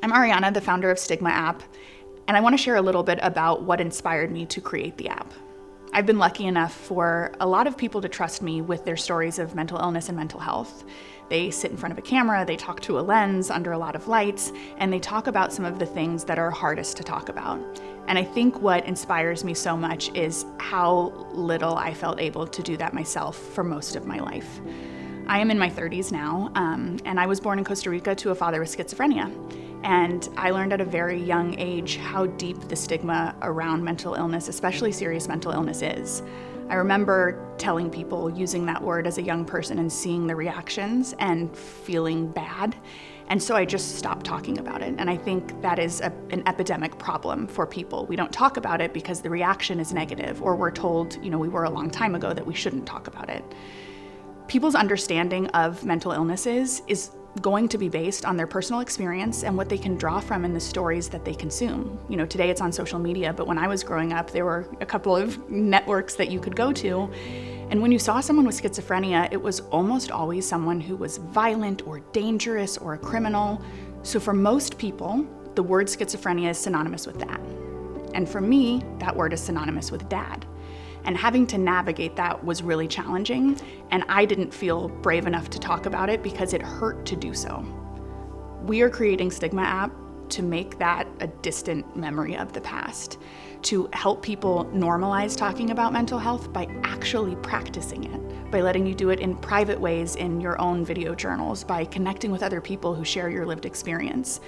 I'm Ariana, the founder of STIGMA app, and I want to share a little bit about what inspired me to create the app. I've been lucky enough for a lot of people to trust me with their stories of mental illness and mental health. They sit in front of a camera, they talk to a lens under a lot of lights, and they talk about some of the things that are hardest to talk about. And I think what inspires me so much is how little I felt able to do that myself for most of my life. I am in my 30s now, and I was born in Costa Rica to a father with schizophrenia. And I learned at a very young age how deep the stigma around mental illness, especially serious mental illness, is. I remember telling people, using that word as a young person and seeing the reactions and feeling bad. And so I just stopped talking about it. And I think that is an epidemic problem for people. We don't talk about it because the reaction is negative, or we're told, we were a long time ago that we shouldn't talk about it. People's understanding of mental illnesses is going to be based on their personal experience and what they can draw from in the stories that they consume. Today it's on social media, but when I was growing up, there were a couple of networks that you could go to. And when you saw someone with schizophrenia, it was almost always someone who was violent or dangerous or a criminal. So for most people, the word schizophrenia is synonymous with that. And for me, that word is synonymous with dad. And having to navigate that was really challenging, and I didn't feel brave enough to talk about it because it hurt to do so. We are creating STIGMA app to make that a distant memory of the past, to help people normalize talking about mental health by actually practicing it, by letting you do it in private ways in your own video journals, by connecting with other people who share your lived experience.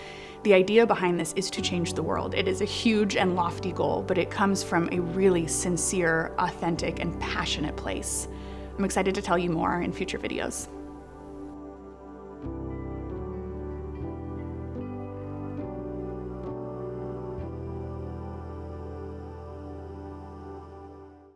The idea behind this is to change the world. It is a huge and lofty goal, but it comes from a really sincere, authentic, and passionate place. I'm excited to tell you more in future videos.